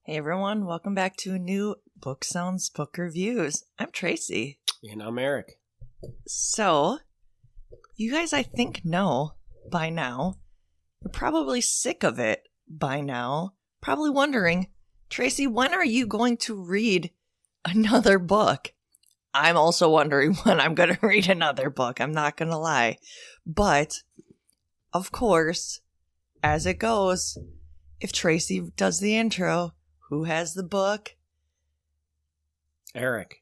Hey everyone, welcome back to a new Book Sounds Book Reviews. I'm Tracy. And I'm Eric. So, you guys I think know by now, you're probably sick of it by now, probably wondering, Tracy, when are you going to read another book? I'm also wondering when I'm going to read another book, I'm not going to lie. But, of course, as it goes, if Tracy does the intro, who has the book? Eric.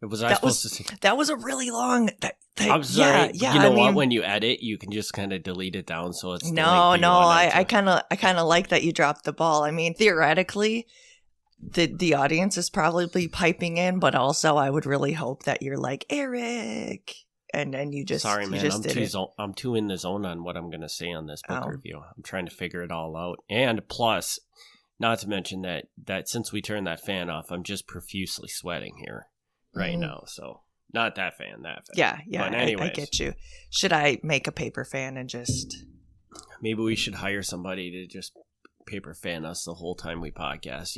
Was I supposed to say? That was a really long... I'm sorry. Yeah, you know what? When you edit, you can just kind of delete it down so it's... I kind of like that you dropped the ball. I mean, theoretically, the audience is probably piping in, but also I would really hope that you're like, Eric... And then you just... Sorry, man. I'm I'm too in the zone on what I'm going to say on this book review. I'm trying to figure it all out. And plus... Not to mention that since we turned that fan off, I'm just profusely sweating here right now. So not that fan. Yeah. But anyways, I get you. Should I make a paper fan and just... Maybe we should hire somebody to just paper fan us the whole time we podcast,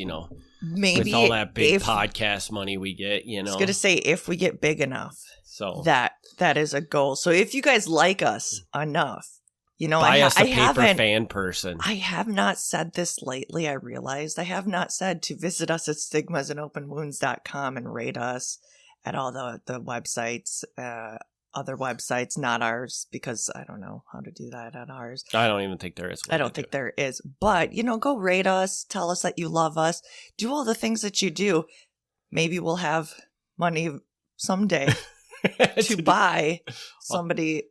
Maybe with all that big podcast money we get, I was going to say, if we get big enough. So that is a goal. So if you guys like us enough, buy us a paper fan person. I have not said this lately, I realized. I have not said to visit us at stigmasandopenwounds.com and rate us at all the websites, other websites, not ours, because I don't know how to do that at ours. I don't even think there is one. I don't think there is. But, go rate us, tell us that you love us, do all the things that you do. Maybe we'll have money someday to buy somebody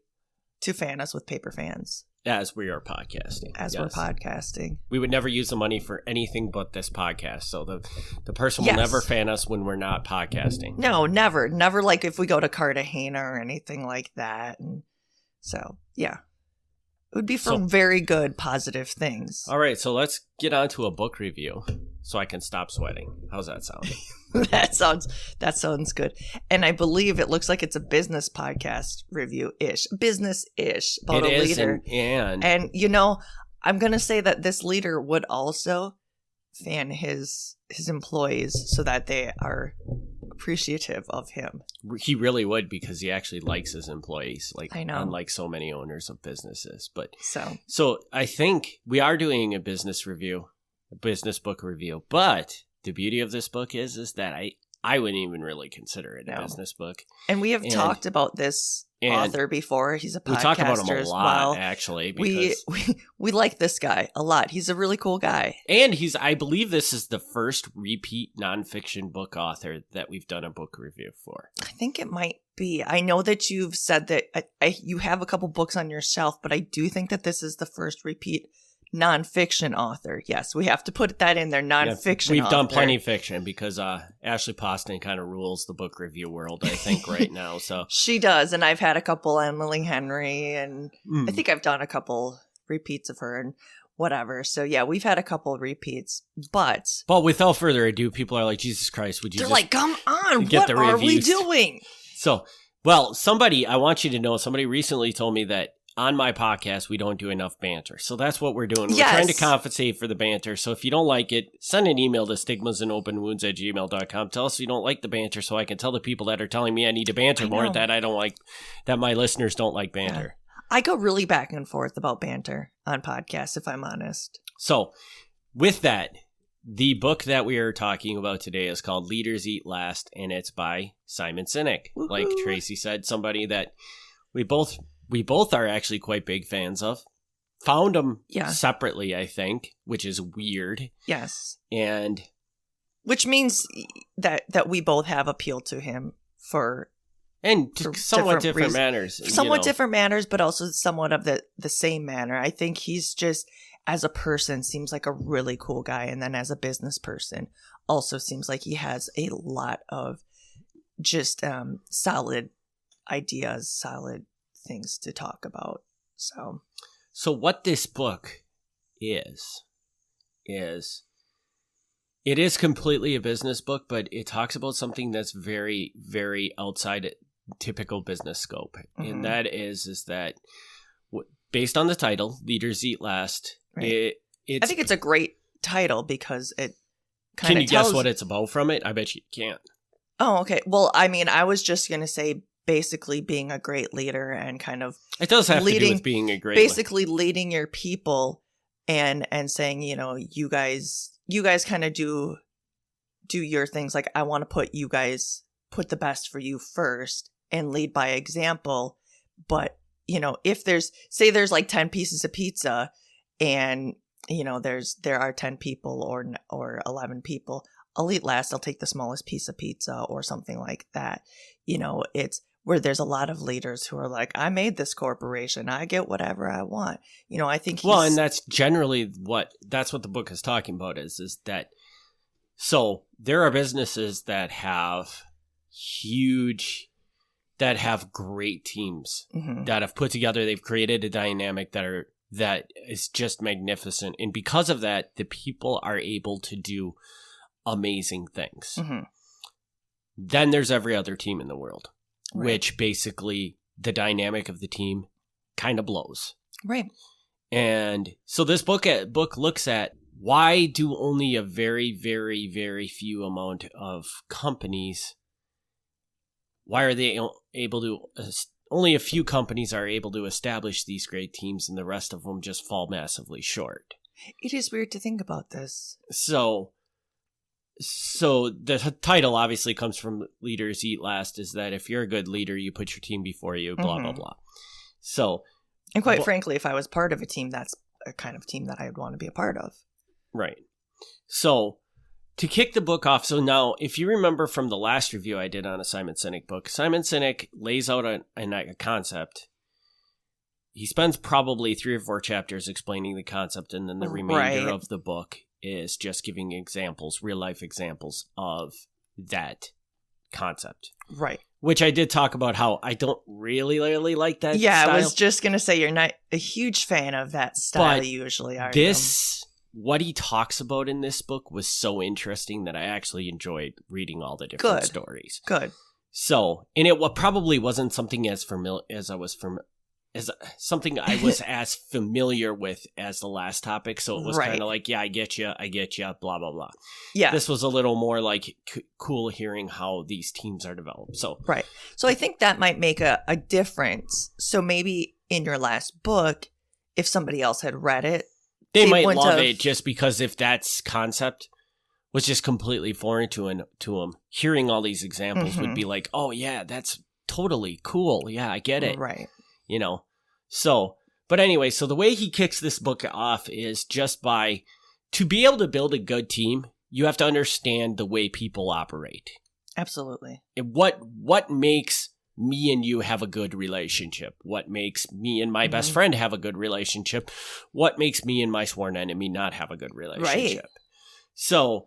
to fan us with paper fans. As we are podcasting. We're podcasting. We would never use the money for anything but this podcast. So the person will never fan us when we're not podcasting. No, never. Never like if we go to Cartagena or anything like that. And so, yeah. It would be from very good, positive things. All right, so let's get on to a book review so I can stop sweating. How's that sound? That sounds good. And I believe it looks like it's a business podcast review-ish. Business-ish about a leader. And I'm going to say that this leader would also fan his employees so that they are appreciative of him. He really would, because he actually likes his employees, I know. Unlike so many owners of businesses. But so I think we are doing a business book review. But the beauty of this book is that I wouldn't even really consider it a business book. And we have talked about this author before. He's a podcaster. We talk about him a lot, actually. Because we like this guy a lot. He's a really cool guy. And I believe this is the first repeat nonfiction book author that we've done a book review for. I think it might be. I know that you've said that you have a couple books on your shelf, but I do think that this is the first repeat nonfiction author. Yes, we have to put that in there. Nonfiction. We've done plenty of fiction because Ashley Poston kind of rules the book review world, I think, right now. So she does, and I've had a couple Emily Henry, and I think I've done a couple repeats of her and whatever. So yeah, we've had a couple repeats, but without further ado, people are like, Jesus Christ, would you? They're like, come on, what are we doing? So, I want you to know, somebody recently told me that on my podcast, we don't do enough banter. So that's what we're doing. We're trying to compensate for the banter. So if you don't like it, send an email to stigmasandopenwounds@gmail.com. Tell us you don't like the banter so I can tell the people that are telling me I need to banter more that I don't like, that my listeners don't like banter. Yeah. I go really back and forth about banter on podcasts, if I'm honest. So with that, the book that we are talking about today is called Leaders Eat Last, and it's by Simon Sinek. Woo-hoo. Like Tracy said, somebody that we both are actually quite big fans of. Found him separately, I think, which is weird. Yes. And which means that we both have appealed to him for somewhat different manners. Somewhat different manners, but also somewhat of the same manner. I think he's just, as a person, seems like a really cool guy. And then as a business person, also seems like he has a lot of just solid ideas, solid things to talk about. So what this book is it is completely a business book, but it talks about something that's very, very outside typical business scope. Mm-hmm. And that is that based on the title, Leaders Eat Last, right. I think it's a great title because Can you guess what it's about from it? I bet you can't. Oh, okay. Well, I mean, I was just going to say basically being a great leader and kind of it does have to do with being a great basically leading your people and saying, you know, you guys kind of do your things. Like, I want to put the best for you first and lead by example. But, you know, if there's like 10 pieces of pizza and, you know, there are 10 people or 11 people, I'll eat last. I'll take the smallest piece of pizza or something like that. You know, it's where there's a lot of leaders who are like, I made this corporation. I get whatever I want. You know, I think well, and that's generally that's what the book is talking about is that. So there are businesses that have great teams that have put together. They've created a dynamic that is just magnificent. And because of that, the people are able to do amazing things. Then there's every other team in the world, which basically the dynamic of the team kind of blows. Right. And so this book looks at why do only a very, very, very few amount of companies, why are they able to, only a few companies are able to establish these great teams and the rest of them just fall massively short. It is weird to think about this. So the title obviously comes from Leaders Eat Last, is that if you're a good leader, you put your team before you, blah, blah, blah. So, and quite frankly, if I was part of a team, that's a kind of team that I would want to be a part of. Right. So to kick the book off, so now if you remember from the last review I did on a Simon Sinek book, Simon Sinek lays out a concept. He spends probably 3 or 4 chapters explaining the concept, and then the remainder of the book is just giving examples, real life examples of that concept. Right. Which I did talk about how I don't really like that style. I was just going to say you're not a huge fan of that style but usually, are you? What he talks about in this book was so interesting that I actually enjoyed reading all the different stories. Good. So, and it probably wasn't something as familiar as I was something I was as familiar with as the last topic. So it was kind of like, yeah, I get you, blah, blah, blah. Yeah. This was a little more like cool hearing how these teams are developed. So, right. So I think that might make a difference. So maybe in your last book, if somebody else had read it, they might love it just because if that concept was just completely foreign to them, hearing all these examples would be like, oh yeah, that's totally cool. Yeah, I get it. Right. You know, so, but anyway, so the way he kicks this book off is just to be able to build a good team, you have to understand the way people operate. Absolutely. And what makes me and you have a good relationship? What makes me and my best friend have a good relationship? What makes me and my sworn enemy not have a good relationship? Right.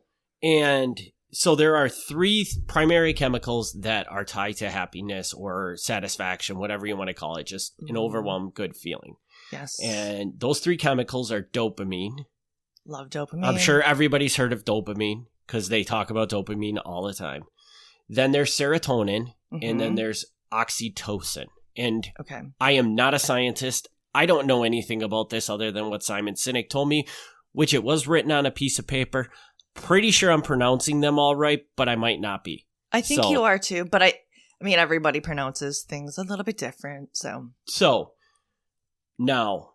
So there are 3 primary chemicals that are tied to happiness or satisfaction, whatever you want to call it, just an overwhelming good feeling. Yes. And those 3 chemicals are dopamine. Love dopamine. I'm sure everybody's heard of dopamine because they talk about dopamine all the time. Then there's serotonin, and then there's oxytocin. And I am not a scientist. I don't know anything about this other than what Simon Sinek told me, which it was written on a piece of paper. Pretty sure I'm pronouncing them all right, but I might not be. I think you are too, but I mean, everybody pronounces things a little bit different, So, now,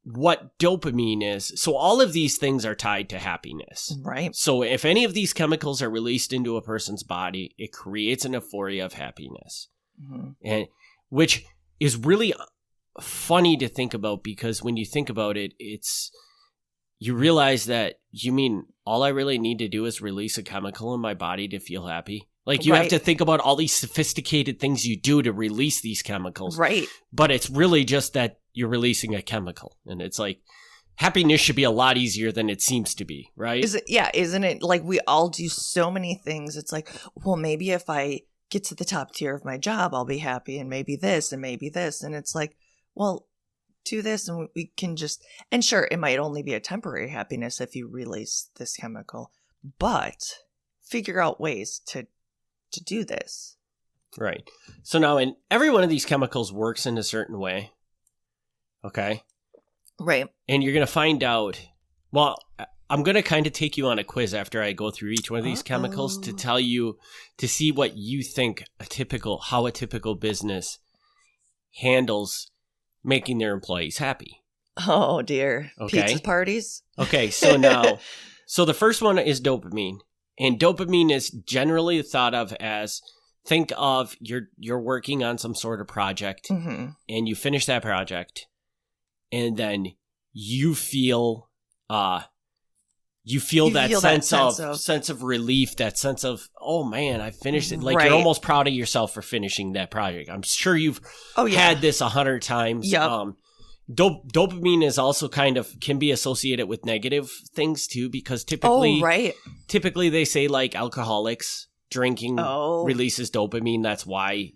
what dopamine is, so all of these things are tied to happiness. Right. So, if any of these chemicals are released into a person's body, it creates an euphoria of happiness. And which is really funny to think about, because when you think about it, you realize that, you mean all I really need to do is release a chemical in my body to feel happy? Like, you have to think about all these sophisticated things you do to release these chemicals. Right. But it's really just that you're releasing a chemical. And it's like, happiness should be a lot easier than it seems to be, right? Isn't it like we all do so many things? It's like, well, maybe if I get to the top tier of my job, I'll be happy, and maybe this, and maybe this. And it's like, well, do this and we can just, and sure, it might only be a temporary happiness if you release this chemical, but figure out ways to do this. Right. So now, in every one of these chemicals works in a certain way. Okay. Right. And you're going to find out, well, I'm going to kind of take you on a quiz after I go through each one of these chemicals to tell you, to see what you think how a typical business handles making their employees happy. Oh, dear. Okay. Pizza parties? Okay, so now, the first one is dopamine. And dopamine is generally thought of as, think of you're working on some sort of project, and you finish that project, and then you feel that sense of relief, that sense of, oh man, I finished it. Like, you're almost proud of yourself for finishing that project. I'm sure you've had this 100 times. Yep. Dopamine is also can be associated with negative things too, because typically they say, like, alcoholics drinking releases dopamine. That's why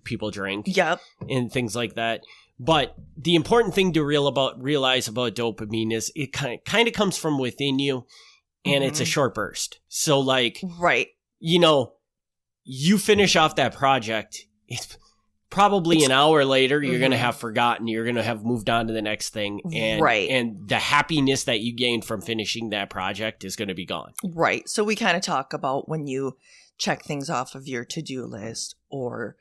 people drink. Yep. And things like that. But the important thing to realize about dopamine is it kind of comes from within you, and it's a short burst. So, like, you finish off that project, it's probably an hour later, you're going to have forgotten, you're going to have moved on to the next thing. And the happiness that you gained from finishing that project is going to be gone. Right. So we kind of talk about when you check things off of your to-do list, or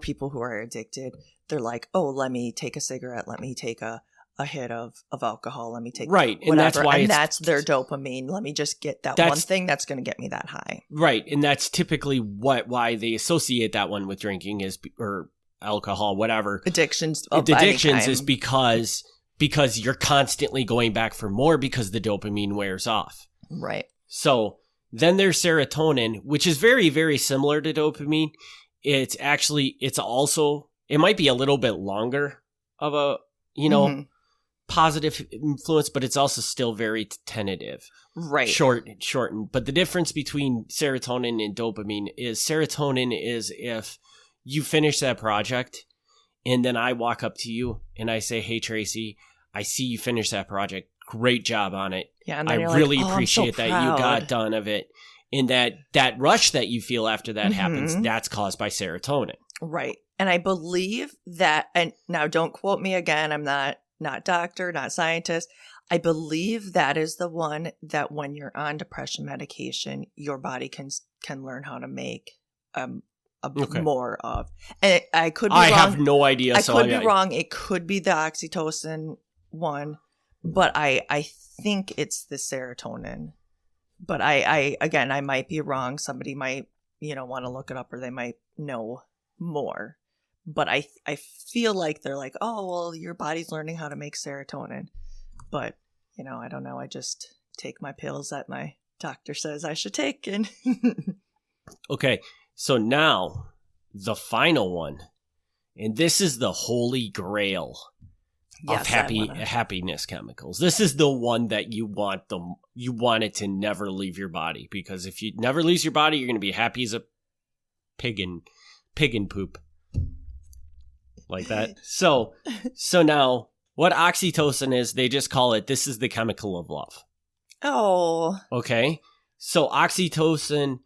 people who are addicted, they're like, oh, let me take a cigarette, let me take a hit of alcohol, let me take whatever. And that's their dopamine. Let me just get that one thing that's going to get me that high. Right. And that's typically why they associate that one with drinking or alcohol, whatever. Addictions is because you're constantly going back for more because the dopamine wears off. Right. So then there's serotonin, which is very, very similar to dopamine. It might be a little bit longer of a, positive influence, but it's also still very tentative. Right. Shortened. But the difference between serotonin and dopamine is if you finish that project and then I walk up to you and I say, hey, Tracy, I see you finished that project. Great job on it. Yeah, and I really appreciate that you got done of it. And that rush that you feel after that happens, that's caused by serotonin. Right. And I believe that, and now don't quote me again, I'm not doctor, not scientist. I believe that is the one that when you're on depression medication, your body can learn how to make more of. And I could be wrong. I have no idea. I could be wrong. It could be the oxytocin one, but I think it's the serotonin. But I might be wrong. Somebody might, want to look it up, or they might know more. But I feel like they're like, oh, well, your body's learning how to make serotonin. But, I don't know. I just take my pills that my doctor says I should take. And okay. So now the final one, and this is the holy grail of happiness chemicals. This is the one that you want it to never leave your body, because if it never leaves your body, you're going to be happy as a pig in poop. Like that. So now what oxytocin is, they just call it, this is the chemical of love. Oh. Okay. So oxytocin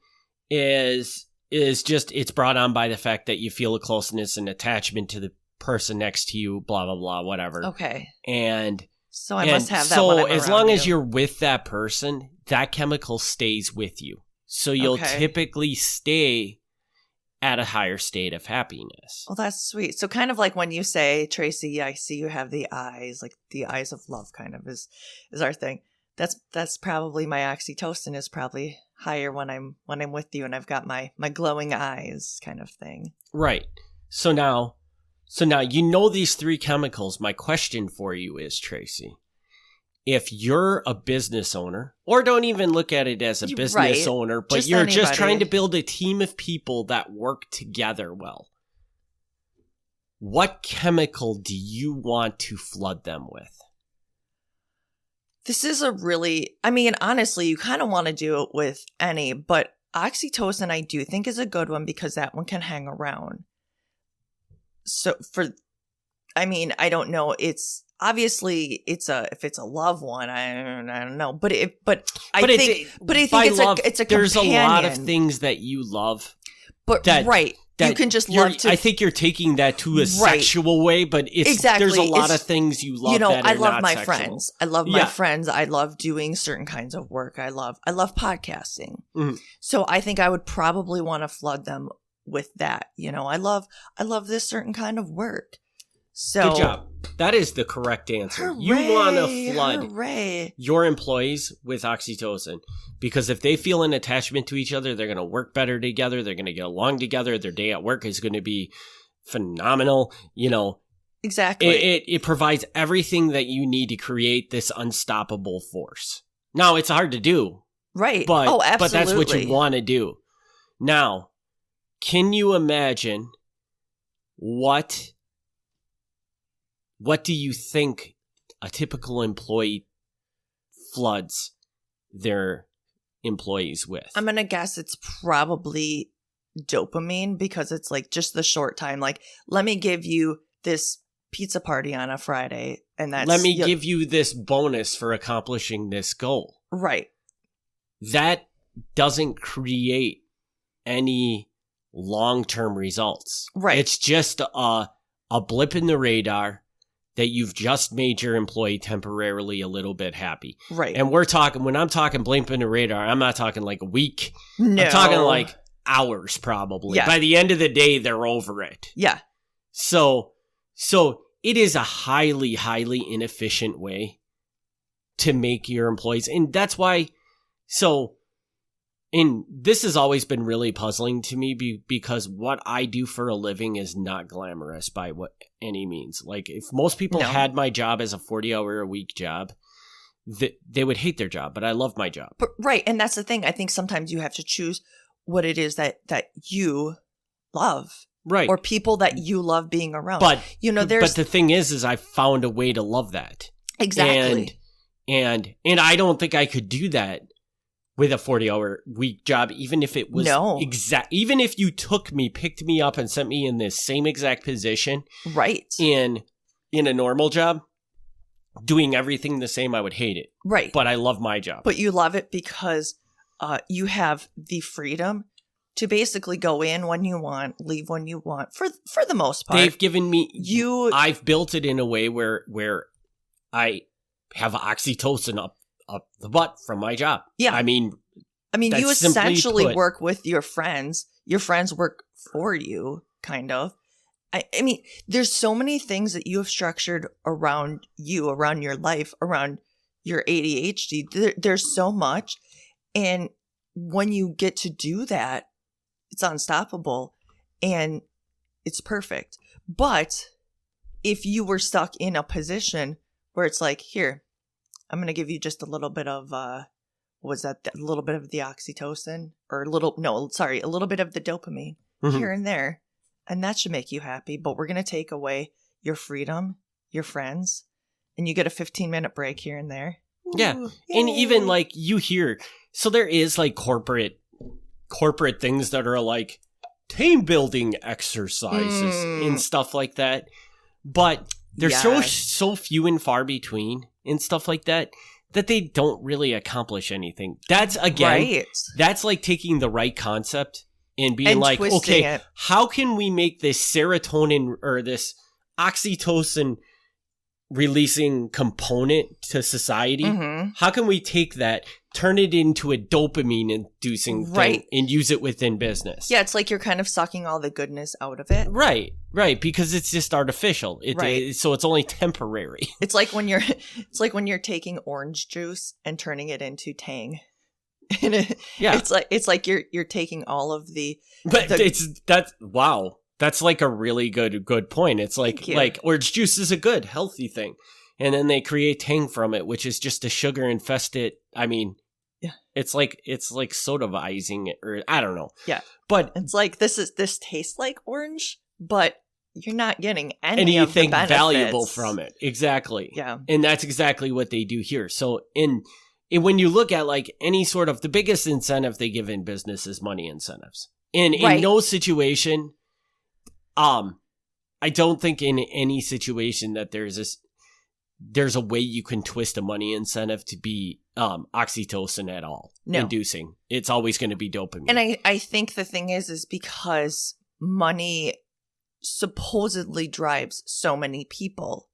is just, it's brought on by the fact that you feel a closeness and attachment to the person next to you, blah, blah, blah, whatever. Okay. And so I must have that. So as long as you're with that person, that chemical stays with you. So you'll typically stay at a higher state of happiness. Well, that's sweet. So kind of like when you say, Tracy, I see you have the eyes, like the eyes of love kind of is our thing. That's probably my oxytocin is probably higher when I'm with you and I've got my glowing eyes kind of thing. Right. So now these three chemicals. My question for you is, Tracy, if you're a business owner, or don't even look at it as a business owner, but you're just trying to build a team of people that work together well, what chemical do you want to flood them with? This is honestly, you kind of want to do it with any, but oxytocin I do think is a good one because that one can hang around. So I don't know. It's obviously if it's a love one, I don't know. I think it's a companion. There's a lot of things that you love. But you can just love to. I think you're taking that to a sexual way, but there's a lot of things you love. That are I love not my sexual. friends. I love my friends. I love doing certain kinds of work. I love podcasting. Mm-hmm. So I think I would probably want to flood them with that. I love this certain kind of work. So good job. That is the correct answer. Hooray, you want to flood your employees with oxytocin because if they feel an attachment to each other, they're going to work better together. They're going to get along together. Their day at work is going to be phenomenal. Exactly. It provides everything that you need to create this unstoppable force. Now, it's hard to do. Right. But, absolutely. But that's what you want to do. Now, can you imagine what do you think a typical employee floods their employees with? I'm going to guess it's probably dopamine because it's like just the short time. Like, let me give you this pizza party on a Friday and let me give you this bonus for accomplishing this goal. Right. That doesn't create any long-term results. Right. It's just a blip in the radar that you've just made your employee temporarily a little bit happy. Right. And when I'm talking blip in the radar, I'm not talking like a week. No. I'm talking like hours probably. Yeah. By the end of the day, they're over it. Yeah. So it is a highly, highly inefficient way to make your employees. And that's why, and this has always been really puzzling to me because what I do for a living is not glamorous by any means. Like if most people had my job as a 40-hour-a-week job, they would hate their job, but I love my job. But, right. And that's the thing. I think sometimes you have to choose what it is that you love. Right. Or people that you love being around. But, but the thing is I found a way to love that. Exactly. And I don't think I could do that with a 40-hour-week job, even if it was even if you picked me up and sent me in this same exact position, right? In a normal job, doing everything the same, I would hate it. Right. But I love my job. But you love it because you have the freedom to basically go in when you want, leave when you want, for the most part. They've given me I've built it in a way where I have oxytocin up the butt from my job. Yeah. I mean, you essentially work with your friends. Your friends work for you, kind of. I mean, there's so many things that you have structured around you, around your life, around your ADHD. There's so much. And when you get to do that, it's unstoppable and it's perfect. But if you were stuck in a position where it's like, here, I'm going to give you just a little bit of, a little bit of the oxytocin a little bit of the dopamine here and there. And that should make you happy. But we're going to take away your freedom, your friends, and you get a 15-minute break here and there. Ooh, yeah. yay. And even like you hear, so there is like corporate things that are like team building exercises and stuff like that. But they're so few and far between and stuff like that they don't really accomplish anything. That's that's like taking the right concept and being like, okay, how can we make this serotonin or this oxytocin releasing component to society? Mm-hmm. How can we take that, turn it into a dopamine inducing thing and use it within business? Yeah, it's like you're kind of sucking all the goodness out of it. Right, because it's just artificial. So it's only temporary. It's like when you're taking orange juice and turning it into Tang. It's like you're taking all of the. But wow. That's like a really good point. It's like orange juice is a good, healthy thing. And then they create Tang from it, which is just a sugar infested. I mean, it's like soda-izing it, or I don't know. Yeah. But it's like this tastes like orange, but you're not getting anything valuable from it. Exactly. Yeah. And that's exactly what they do here. So when you look at like any sort of the biggest incentive they give in business is money incentives. And in no situation, I don't think in any situation that there's a way you can twist a money incentive to be oxytocin at all inducing. It's always going to be dopamine. And I think the thing is because money supposedly drives so many people.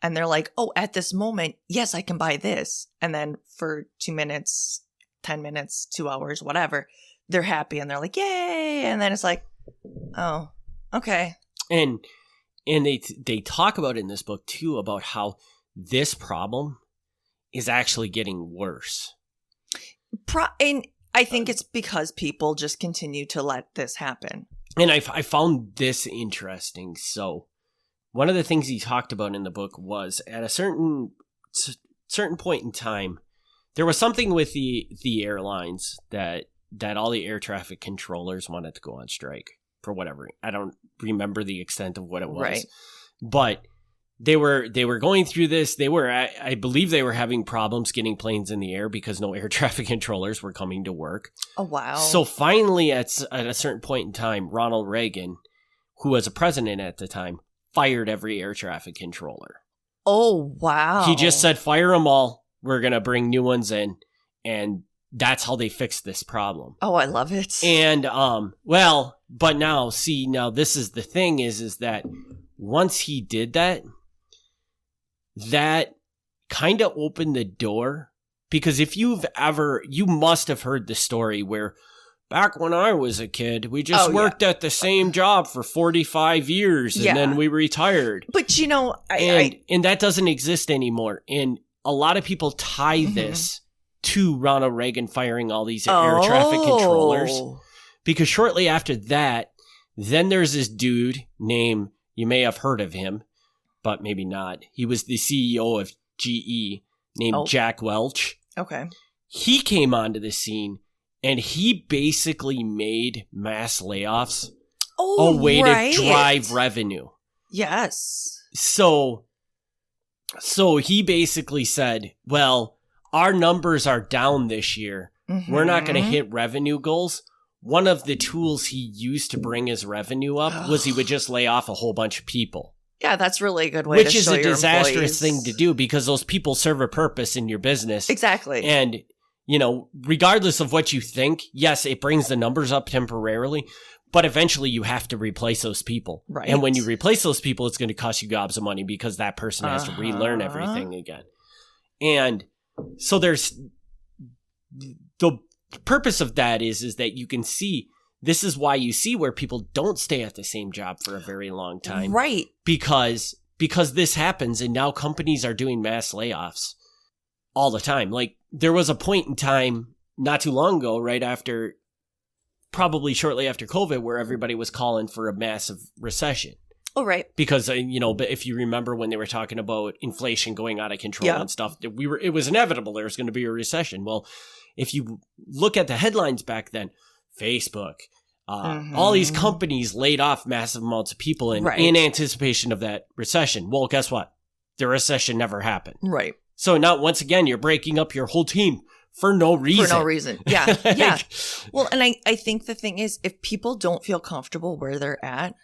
And they're like, oh, at this moment, yes, I can buy this. And then for 2 minutes, 10 minutes, 2 hours, whatever, they're happy and they're like, yay. And then it's like, oh, okay. And they talk about in this book, too, about how this problem is actually getting worse. And I think it's because people just continue to let this happen. And I found this interesting. So one of the things he talked about in the book was at a certain point in time, there was something with the airlines that all the air traffic controllers wanted to go on strike for whatever. I don't remember the extent of what it was. Right. But they were going through this. I believe they were having problems getting planes in the air because no air traffic controllers were coming to work. Oh, wow. So finally, at a certain point in time, Ronald Reagan, who was a president at the time, fired every air traffic controller. Oh, wow. He just said, fire them all. We're going to bring new ones in. And that's how they fixed this problem. Oh, I love it. And, but now this is the thing is that once he did that kind of opened the door, because if you must have heard the story where back when I was a kid, we just worked at the same job for 45 years and then we retired. But and that doesn't exist anymore. And a lot of people tie this to Ronald Reagan firing all these air traffic controllers, because shortly after that, then there's this dude named, you may have heard of him, but maybe not. He was the CEO of GE named Jack Welch. Okay. He came onto the scene and he basically made mass layoffs a way to drive revenue. Yes. So he basically said, well, our numbers are down this year. Mm-hmm. We're not going to hit revenue goals. One of the tools he used to bring his revenue up was he would just lay off a whole bunch of people. Yeah, that's really a good way to show your employees. Which is a disastrous thing to do because those people serve a purpose in your business. Exactly. And, regardless of what you think, yes, it brings the numbers up temporarily, but eventually you have to replace those people. Right. And when you replace those people, it's going to cost you gobs of money because that person has to relearn everything again. And so there's the purpose of that is that you can see, this is why you see where people don't stay at the same job for a very long time. Right. Because this happens and now companies are doing mass layoffs all the time. Like there was a point in time not too long ago, right after, probably shortly after COVID, where everybody was calling for a massive recession. Oh, right. Because, but if you remember when they were talking about inflation going out of control and stuff, it was inevitable there was going to be a recession. Well, if you look at the headlines back then, Facebook, all these companies laid off massive amounts of people in anticipation of that recession. Well, guess what? The recession never happened. Right. So now, once again, you're breaking up your whole team for no reason. For no reason. Yeah. Yeah. Well, and I think the thing is, if people don't feel comfortable where they're at,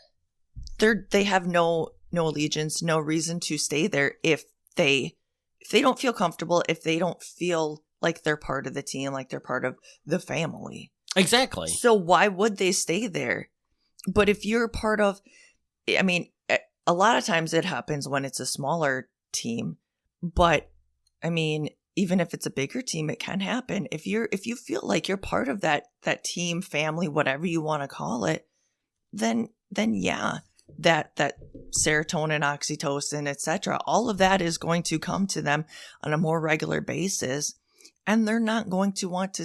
they have no allegiance, no reason to stay there if they don't feel comfortable, if they don't feel like they're part of the team, like they're part of the family. Exactly. So why would they stay there? But if you're part of, a lot of times it happens when it's a smaller team, but even if it's a bigger team, it can happen. If you feel like you're part of that team, family, whatever you want to call it, then yeah, that serotonin, oxytocin, etc., all of that is going to come to them on a more regular basis, and they're not going to want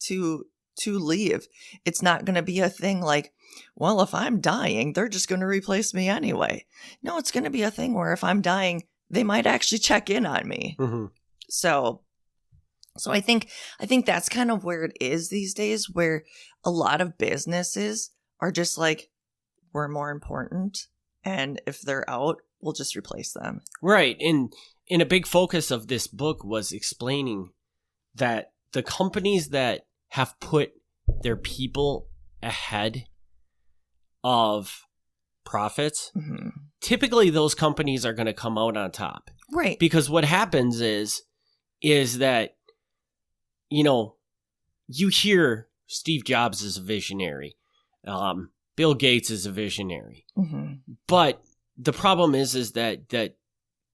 to leave. It's not going to be a thing like, well, if I'm dying, they're just going to replace me anyway. No, it's going to be a thing where if I'm dying, they might actually check in on me. Mm-hmm. So I think that's kind of where it is these days, where a lot of businesses are just like, we're more important, and if they're out, we'll just replace them. Right. And a big focus of this book was explaining that the companies that have put their people ahead of profits, typically those companies are going to come out on top. Right. Because what happens is that, you hear Steve Jobs is a visionary. Bill Gates is a visionary. Mm-hmm. But the problem is that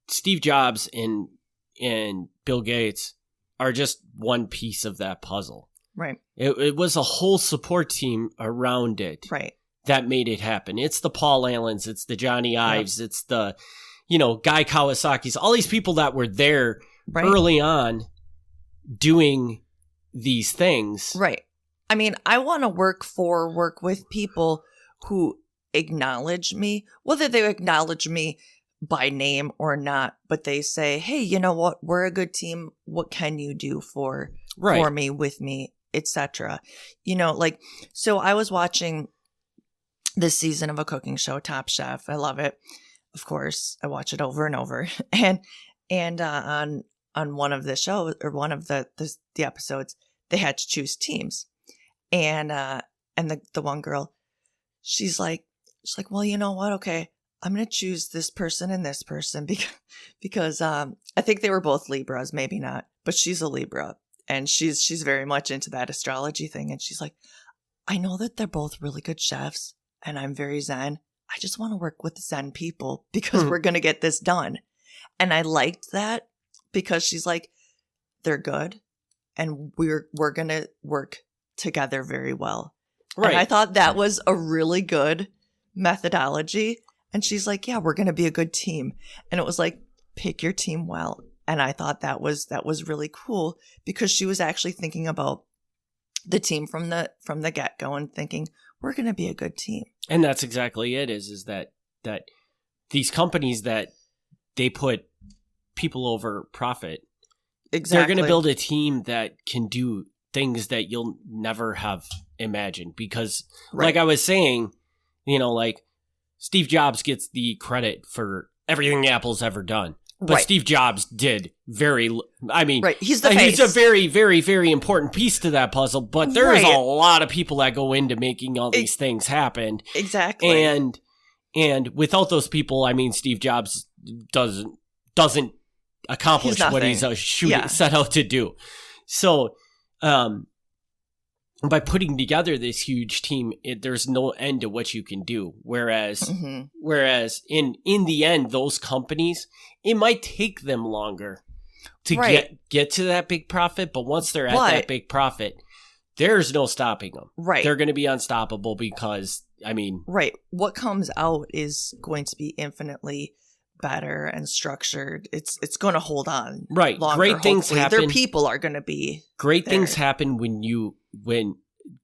Steve Jobs and Bill Gates are just one piece of that puzzle. Right. It was a whole support team around it. Right. That made it happen. It's the Paul Allens, it's the Johnny Ives, it's the, Guy Kawasaki's, all these people that were there early on doing these things. Right. I mean, I want to work with people who acknowledge me, whether they acknowledge me by name or not, but they say, hey, you know what? We're a good team. What can you do for me, with me, etc. So I was watching this season of a cooking show, Top Chef. I love it. Of course, I watch it over and over. And on one of the shows, or one of the episodes, they had to choose teams. And the one girl, she's like, well, you know what? Okay, I'm going to choose this person and this person because I think they were both Libras, maybe not, but she's a Libra and she's very much into that astrology thing. And she's like, I know that they're both really good chefs and I'm very Zen. I just want to work with Zen people because we're going to get this done. And I liked that because she's like, they're good and we're going to work together very well. Right. And I thought that was a really good methodology. And she's like, yeah, we're going to be a good team. And it was like, pick your team well. And I thought that was really cool because she was actually thinking about the team from the get-go and thinking, we're going to be a good team. And that's exactly it is that these companies that they put people over profit, exactly. They're going to build a team that can do things that you'll never have imagined because like I was saying, like Steve Jobs gets the credit for everything Apple's ever done. But Steve Jobs did he's the face. He's a very, very, very important piece to that puzzle, but there's a lot of people that go into making all these things happen. Exactly. And without those people, Steve Jobs doesn't accomplish what he's set out to do. So, by putting together this huge team, there's no end to what you can do. Whereas in the end, those companies, it might take them longer to get to that big profit. But once they're at that big profit, there's no stopping them. Right. They're going to be unstoppable because, what comes out is going to be infinitely better and structured. It's going to hold on. Right. Longer, great things happen. Their people are going to be great things happen when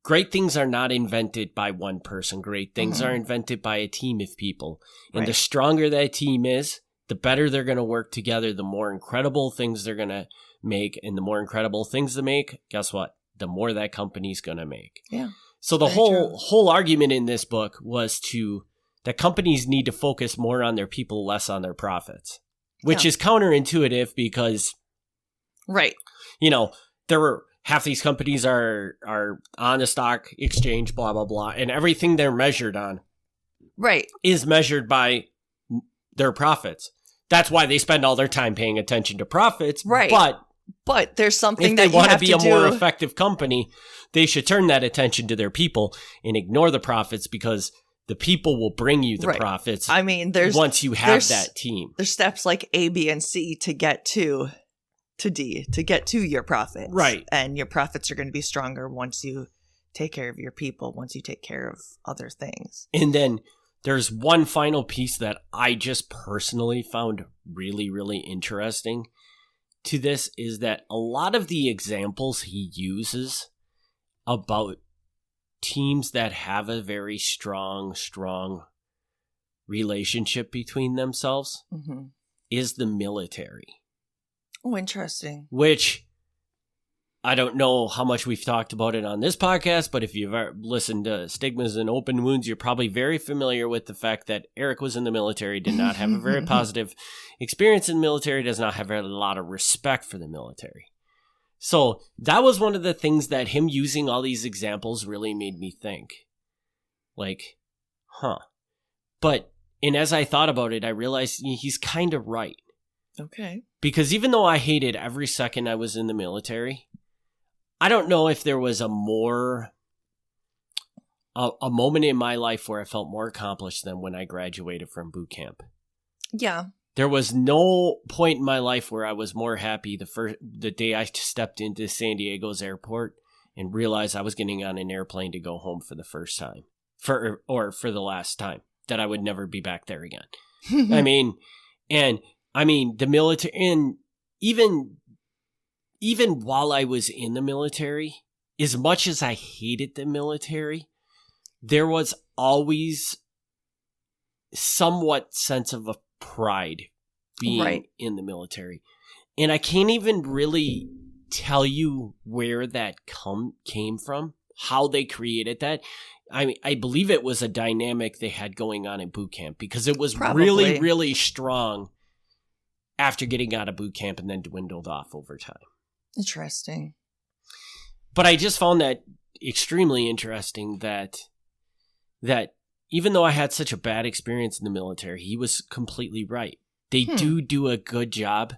great things are not invented by one person. Great things are invented by a team of people. And the stronger that team is, the better they're going to work together, the more incredible things they're going to make. And the more incredible things they make, guess what? The more that company's going to make. Yeah. So the whole argument in this book was that companies need to focus more on their people, less on their profits, which is counterintuitive because, there were half these companies are on the stock exchange, blah, blah, blah, and everything they're measured on is measured by their profits. That's why they spend all their time paying attention to profits. Right. But there's something that you have to do. If they want to be a more effective company, they should turn that attention to their people and ignore the profits because the people will bring you the profits. Once you have that team. There's steps like A, B, and C to get to D, to get to your profits. Right. And your profits are going to be stronger once you take care of your people, once you take care of other things. And then there's one final piece that I just personally found really, really interesting to this is that a lot of the examples he uses about teams that have a very strong relationship between themselves is the military. Oh, interesting. Which I don't know how much we've talked about it on this podcast, but if you've ever listened to Stigmas and Open Wounds, you're probably very familiar with the fact that Eric was in the military, did not have a very positive experience in the military, does not have a lot of respect for the military. So that was one of the things that him using all these examples really made me think. And as I thought about it, I realized he's kind of right. Okay. Because even though I hated every second I was in the military, I don't know if there was a more a moment in my life where I felt more accomplished than when I graduated from boot camp. Yeah. There was no point in my life where I was more happy the day I stepped into San Diego's airport and realized I was getting on an airplane to go home for the first time, for the last time, that I would never be back there again. The military, and even while I was in the military, as much as I hated the military, there was always somewhat sense of a pride being in the military. And I can't even really tell you where that came from, how they created that. I believe it was a dynamic they had going on in boot camp, because it was really, really strong after getting out of boot camp and then dwindled off over time. Interesting. But I just found that extremely interesting that even though I had such a bad experience in the military, he was completely right. They do a good job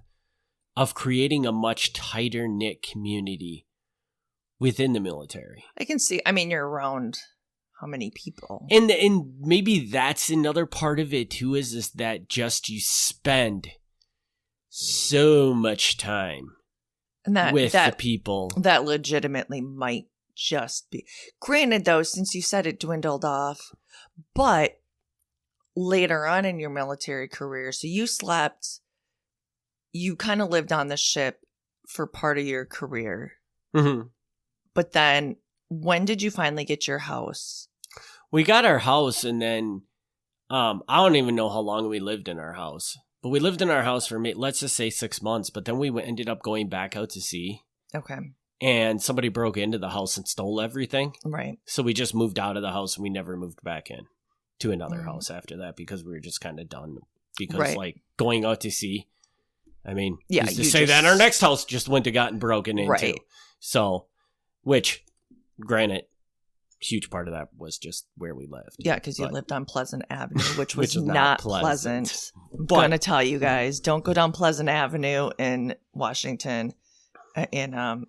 of creating a much tighter knit community within the military. I can see. I mean, you're around how many people? And maybe that's another part of it too, is that just you spend so much time with the people. That legitimately might just be. Granted, though, since you said it dwindled off, but later on in your military career, so you kind of lived on the ship for part of your career. Mm-hmm. But then when did you finally get your house? We got our house, and then I don't even know how long we lived in our house. But we lived in our house for, let's just say 6 months. But then we ended up going back out to sea. Okay. And somebody broke into the house and stole everything. Right. So we just moved out of the house, and we never moved back in to another house after that, because we were just kind of done. Because like going out to sea, I mean, to say that our next house just went to gotten broken into. Right. So, which, granted, huge part of that was just where we lived. Yeah, because you lived on Pleasant Avenue, which was not pleasant. I'm going to tell you guys, don't go down Pleasant Avenue in Washington, in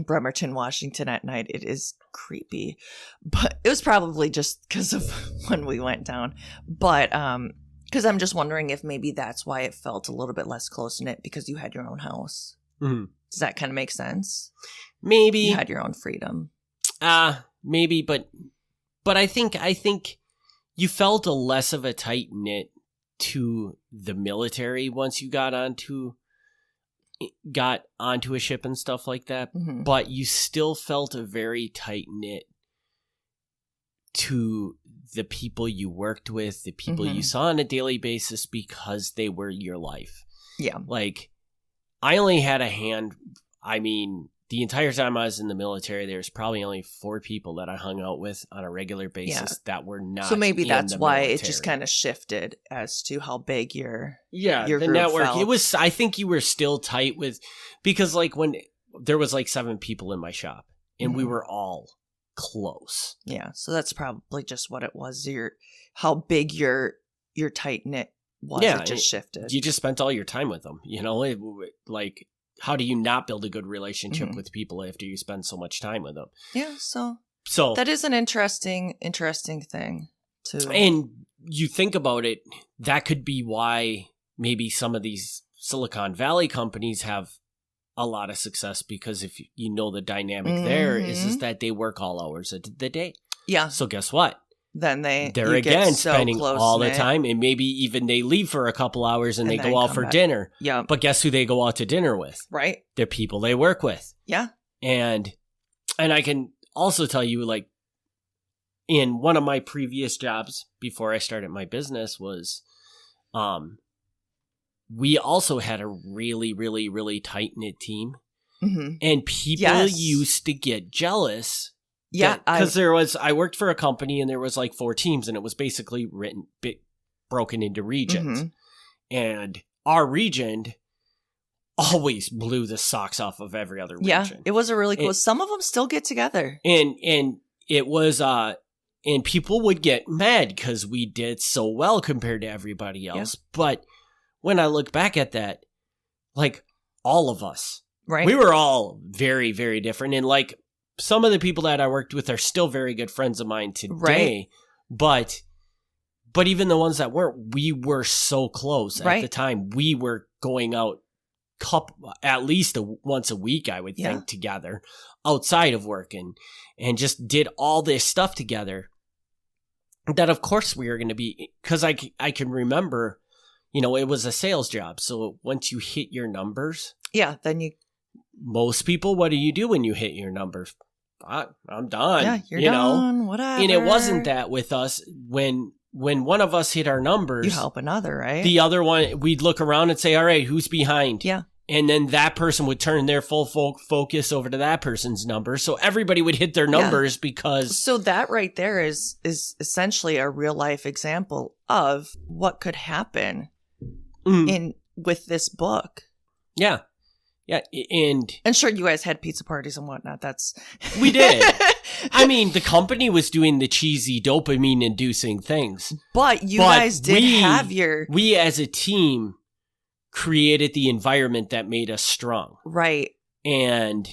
Bremerton, Washington at night. It is creepy. But it was probably just because of when we went down. But because I'm just wondering if maybe that's why it felt a little bit less close-knit, because you had your own house. Mm-hmm. Does that kind of make sense? Maybe. You had your own freedom. Maybe, but I think you felt a less of a tight knit to the military once you got onto a ship and stuff like that. Mm-hmm. But you still felt a very tight knit to the people you worked with, the people you saw on a daily basis, because they were your life. Yeah. Like, I only had a hand. I mean, the entire time I was in the military, there's probably only 4 people that I hung out with on a regular basis that were not. So maybe that's why it just kind of shifted as to how big your the group network felt. It was. I think you were still tight with, because like when there was like 7 people in my shop, and we were all close. Yeah, so that's probably just what it was. How big your tight knit was. Yeah, it just shifted. You just spent all your time with them. You know, like. How do you not build a good relationship with people after you spend so much time with them? Yeah, so that is an interesting thing too. And you think about it, that could be why maybe some of these Silicon Valley companies have a lot of success, because if you know the dynamic there is that they work all hours of the day. Yeah. So guess what? Then they're again spending all the time, and maybe even they leave for a couple hours and they go out for dinner. Yeah. But guess who they go out to dinner with? Right. The people they work with. Yeah. And I can also tell you, like, in one of my previous jobs before I started my business was, we also had a really, really, really tight-knit team. Mm-hmm. And people used to get jealous. Yeah, because I worked for a company and there was like 4 teams, and it was basically broken into regions. And our region always blew the socks off of every other region. Yeah, it was a really cool. Some of them still get together, and it was and people would get mad because we did so well compared to everybody else. Yeah. But when I look back at that, like all of us, right? We were all very, very different, and like. some of the people that I worked with are still very good friends of mine today, right. But even the ones that weren't, we were so close at the time. We were going out at least once a week, I would think, together outside of work and just did all this stuff together. That, of course, we were going to be, because I can remember, it was a sales job. So once you hit your numbers. Yeah, then most people, what do you do when you hit your numbers? I'm done. Yeah, you're done, whatever. And it wasn't that with us. When one of us hit our numbers. You help another, right? The other one, we'd look around and say, all right, who's behind? Yeah. And then that person would turn their full focus over to that person's number. So everybody would hit their numbers because. So that right there is essentially a real life example of what could happen with this book. Yeah. Yeah. And sure, you guys had pizza parties and whatnot. We did. I mean, the company was doing the cheesy dopamine inducing things. But you guys did have your. We as a team created the environment that made us strong. Right. And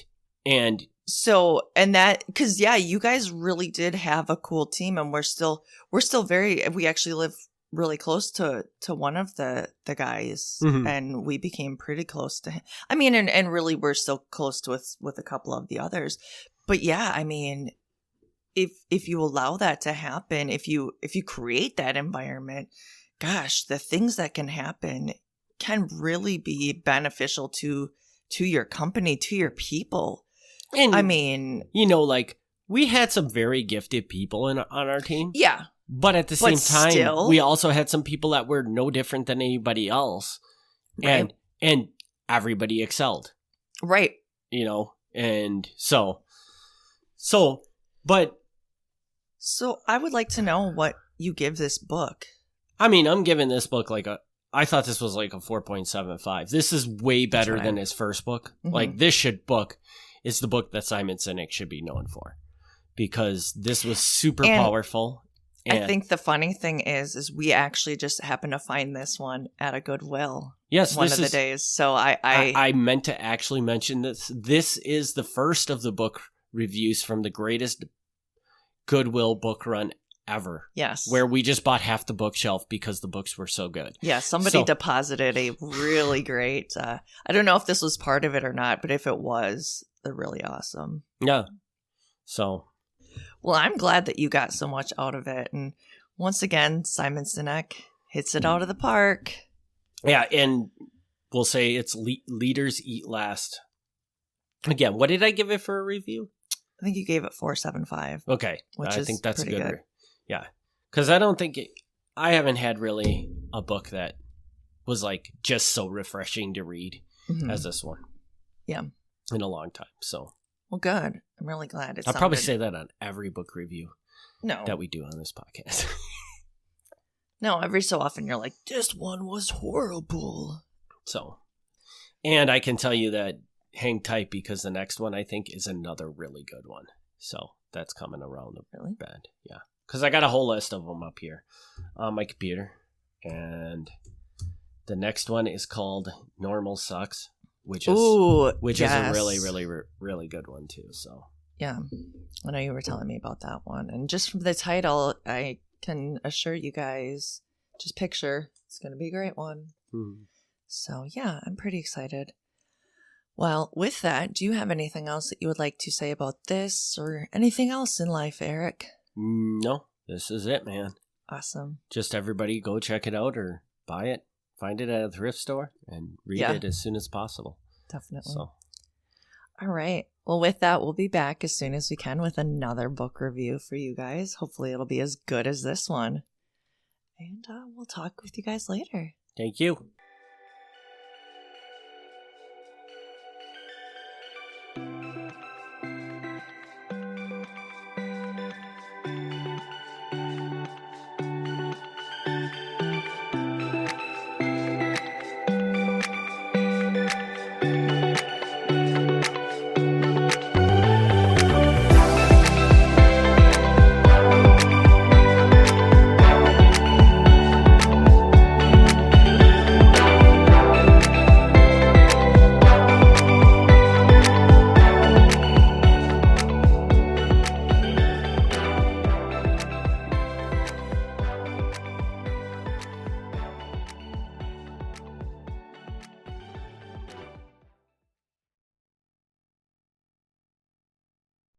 that, because you guys really did have a cool team, and we're still we actually live really close to one of the guys, and we became pretty close to him. I mean, and really we're still close to with a couple of the others. But yeah, I mean, if you allow that to happen, if you create that environment, gosh, the things that can happen can really be beneficial to your company, to your people. And I mean, we had some very gifted people on our team. Yeah. But at the same time, we also had some people that were no different than anybody else. Right. And everybody excelled. Right. And so I would like to know what you give this book. I mean, I'm giving this book I thought this was like a 4.75. This is way better than his first book. Mm-hmm. This book is the book that Simon Sinek should be known for, because this was super powerful. And I think the funny thing is we actually just happened to find this one at a Goodwill. Yes, one of the days. So I meant to actually mention this. This is the first of the book reviews from the greatest Goodwill book run ever. Yes. Where we just bought half the bookshelf because the books were so good. Yeah, somebody deposited a really great, I don't know if this was part of it or not, but if it was, they're really awesome. Yeah. So. Well, I'm glad that you got so much out of it. And once again, Simon Sinek hits it out of the park. Yeah, and we'll say it's Leaders Eat Last. Again, what did I give it for a review? I think you gave it 4.75. Okay. I think that's good. Yeah. Because I haven't had really a book that was just so refreshing to read as this one. Yeah. In a long time. So. Well, good. I'm really glad. I'll probably say that on every book review that we do on this podcast. No, every so often you're like, this one was horrible. So, and I can tell you that hang tight, because the next one I think is another really good one. So that's coming around a band. Yeah. Because I got a whole list of them up here on my computer. And the next one is called Normal Sucks, which is a really, really, really good one too. So yeah, I know you were telling me about that one. And just from the title, I can assure you guys, just picture, it's going to be a great one. Mm-hmm. So yeah, I'm pretty excited. Well, with that, do you have anything else that you would like to say about this or anything else in life, Eric? No, this is it, man. Awesome. Just everybody go check it out or buy it. Find it at a thrift store and read it as soon as possible. Definitely. So. All right. Well, with that, we'll be back as soon as we can with another book review for you guys. Hopefully it'll be as good as this one. And we'll talk with you guys later. Thank you.